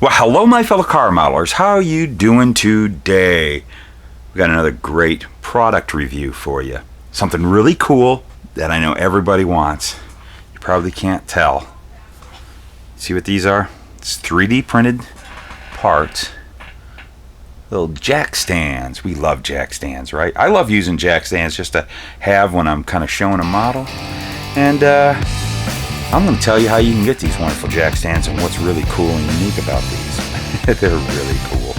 Well, hello, my fellow car modelers. How you doing today? We got another great product review for you. Something really cool that I know everybody wants. You probably can't tell. See what these are? It's 3D printed parts. Little jack stands. We love jack stands, right? I love using jack stands just to have when I'm kind of showing a model. And I'm going to tell you how you can get these wonderful jack stands and what's really cool and unique about these. They're really cool.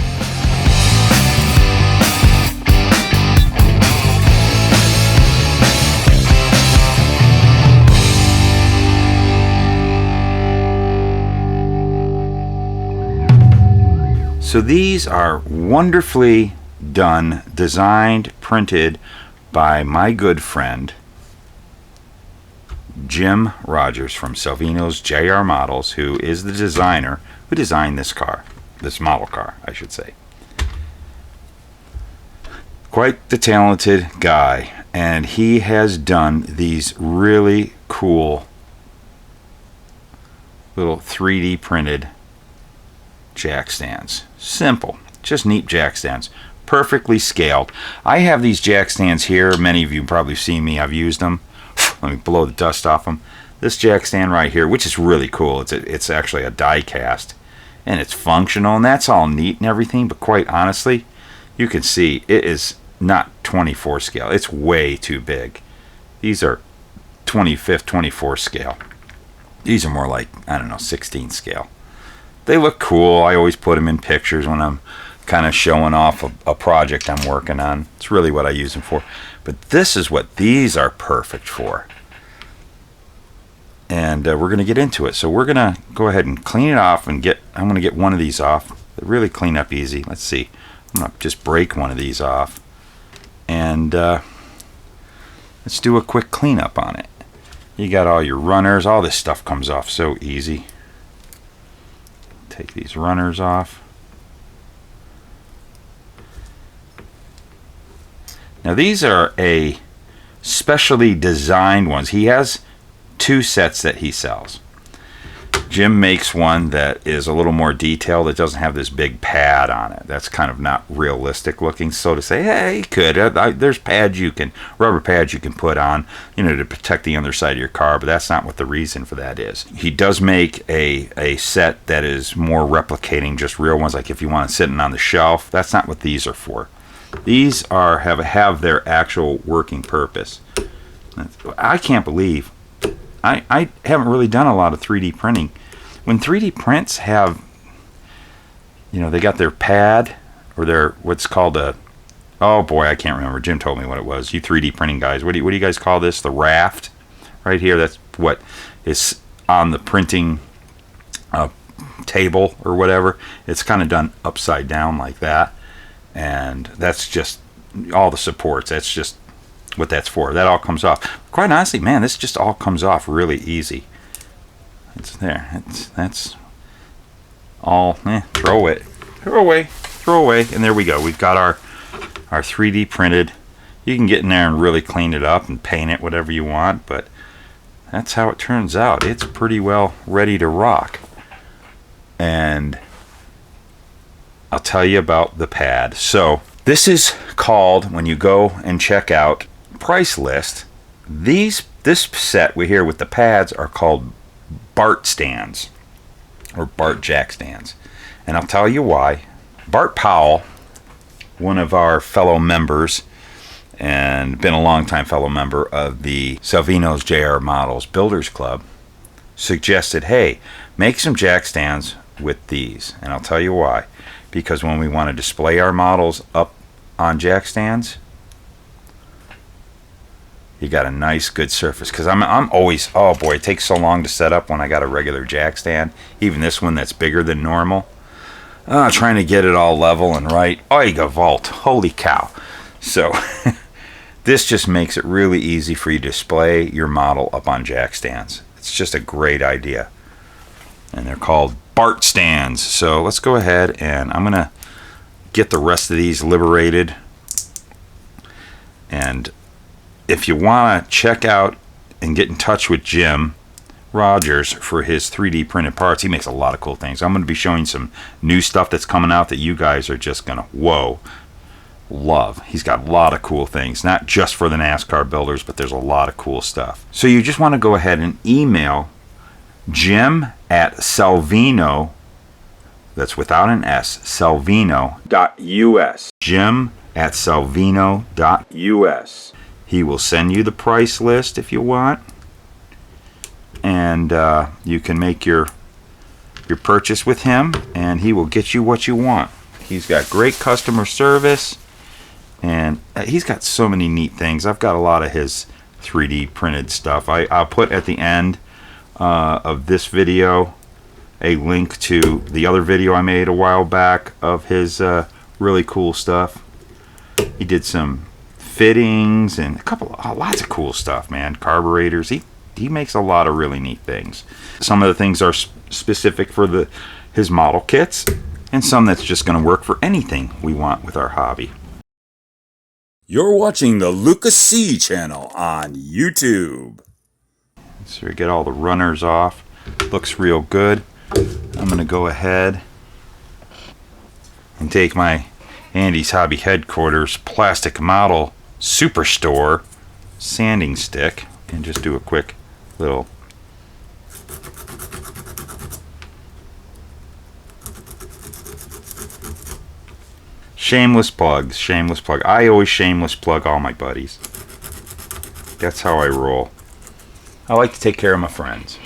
So these are wonderfully done, designed, printed by my good friend Jim Rogers from Salvino's JR Models, who is the designer who designed this car, this model car, I should say. Quite the talented guy, and he has done these really cool little 3D printed jack stands. Simple, just neat jack stands, perfectly scaled. I have these jack stands here. Many of you probably seen me. I've used them. Let me blow the dust off them. This jack stand right here, which is really cool. It's actually a die cast, and it's functional, and that's all neat and everything. But quite honestly, you can see it is not 24 scale. It's way too big. These are 25th, 24 scale. These are more like, I don't know, 16 scale. They look cool. I always put them in pictures when I'm kind of showing off a project I'm working on. It's really what I use them for. But this is what these are perfect for. And we're going to get into it. So we're going to go ahead and clean it off and I'm going to get one of these off. They really clean up easy. Let's see. I'm going to just break one of these off. And let's do a quick cleanup on it. You got all your runners. All this stuff comes off so easy. Take these runners off. Now these are a specially designed ones. He has two sets that he sells. Jim makes one that is a little more detailed. It doesn't have this big pad on it. That's kind of not realistic looking. So to say, hey, you could. There's pads rubber pads you can put on, to protect the underside of your car, but that's not what the reason for that is. He does make a set that is more replicating just real ones, like if you want it sitting on the shelf. That's not what these are for. These have their actual working purpose. I can't believe I haven't really done a lot of 3D printing. When 3D prints have, they got their pad or their what's called oh boy, I can't remember. Jim told me what it was. You 3D printing guys, what do you guys call this? The raft right here. That's what is on the printing table or whatever. It's kind of done upside down like that. And that's just all the supports. That's just what that's for. That all comes off. Quite honestly, man, this just all comes off really easy. It's there. That's all. Throw away. And there we go. We've got our 3D printed. You can get in there and really clean it up and paint it whatever you want, but that's how it turns out. It's pretty well ready to rock. And I'll tell you about the pad. So this is called, when you go and check out price list, this set we here with the pads are called Bart stands or Bart jack stands. And I'll tell you why. Bart Powell, one of our fellow members and been a long-time fellow member of the Salvino's JR Models Builders Club, suggested, hey, make some jack stands with these. And I'll tell you why. Because when we want to display our models up on jack stands, you got a nice good surface. Because I'm always, oh boy, it takes so long to set up when I got a regular jack stand, even this one that's bigger than normal. Trying to get it all level and right. Oiga vault, holy cow. So this just makes it really easy for you to display your model up on jack stands. It's just a great idea. And they're called Bart stands. So let's go ahead and I'm going to get the rest of these liberated. And if you want to check out and get in touch with Jim Rogers for his 3D printed parts. He makes a lot of cool things. I'm going to be showing some new stuff that's coming out that you guys are just going to, whoa, love. He's got a lot of cool things, not just for the NASCAR builders, but there's a lot of cool stuff. So you just want to go ahead and email Jim at Salvino, that's without an S, Salvino.us. Jim at Salvino.us. He will send you the price list if you want, and you can make your purchase with him, and he will get you what you want. He's got great customer service, and he's got so many neat things. I've got a lot of his 3D printed stuff. I'll put at the end of this video a link to the other video I made a while back of his really cool stuff. He did some fittings and lots of cool stuff, man. Carburetors. He makes a lot of really neat things. Some of the things are specific for his model kits, and some that's just going to work for anything we want with our hobby. You're watching the Luka Cee channel on YouTube. So we get all the runners off. Looks real good. I'm going to go ahead and take my Andy's Hobby Headquarters plastic model Superstore sanding stick and just do a quick little shameless plug. I always shameless plug all my buddies. That's how I roll. I like to take care of my friends.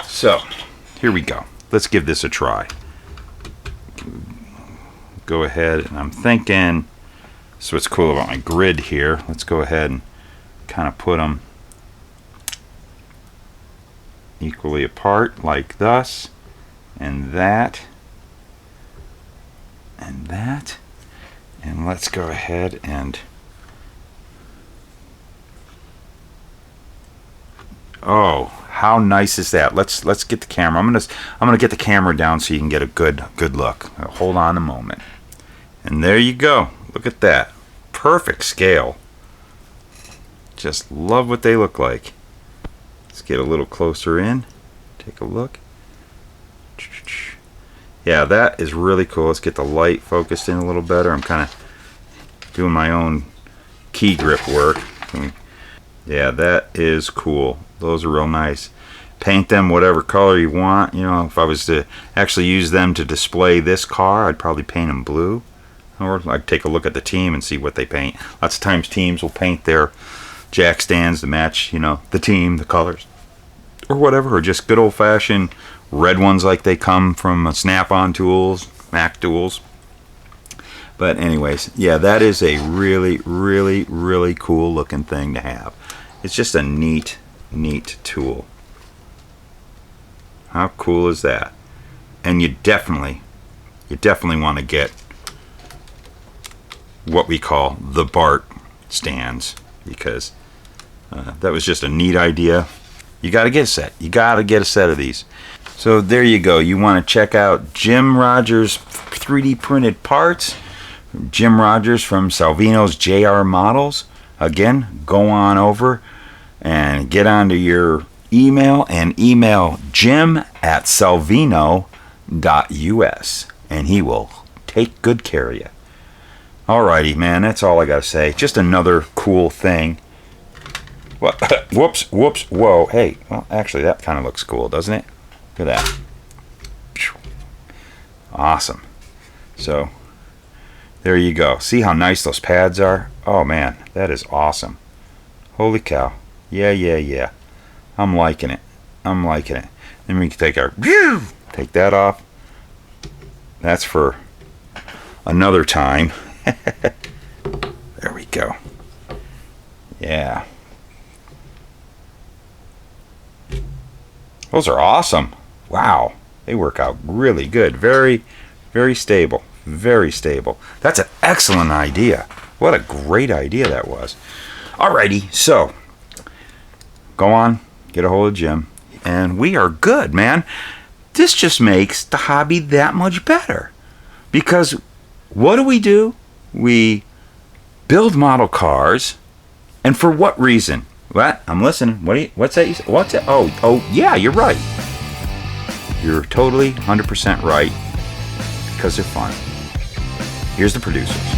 So, here we go. Let's give this a try. Go ahead, and I'm thinking, so what's cool about my grid here, let's go ahead and kind of put them equally apart like thus, and that, and that, and let's go ahead and oh, how nice is that? Let's get the camera. I'm gonna get the camera down so you can get a good look. Hold on a moment. And there you go. Look at that. Perfect scale. Just love what they look like. Let's get a little closer in. Take a look. Yeah, that is really cool. Let's get the light focused in a little better. I'm kind of doing my own key grip work. Yeah, that is cool. Those are real nice. Paint them whatever color you want. You know, if I was to actually use them to display this car, I'd probably paint them blue. Or I'd take a look at the team and see what they paint. Lots of times teams will paint their jack stands to match, you know, the team, the colors, or whatever, or just good old-fashioned red ones like they come from Snap-on tools, Mac tools. But anyways, yeah, that is a really, really, really cool looking thing to have. It's just a neat tool. How cool is that? And you definitely want to get what we call the BART stands, because that was just a neat idea. You got to get a set. You got to get a set of these. So there you go. You want to check out Jim Rogers 3D printed parts. Jim Rogers from Salvino's JR Models. Again, go on over and get onto your email and email Jim at Salvino.us, and he will take good care of you. Alrighty, man, that's all I gotta say. Just another cool thing. What? Whoops, whoa, hey. Well, actually, that kind of looks cool, doesn't it? Look at that. Awesome. So, there you go. See how nice those pads are? Oh, man, that is awesome. Holy cow. Yeah. I'm liking it. Then we can take that off. That's for another time. There we go. Yeah. Those are awesome. Wow. They work out really good. Very, very stable. Very stable. That's an excellent idea. What a great idea that was. Alrighty, so go on, get a hold of Jim, and we are good, man. This just makes the hobby that much better. Because what do? We build model cars, and for what reason? What? I'm listening. What's that? What's that? Oh, yeah, you're right. You're totally 100% right. Because they're fun. Here's the producers.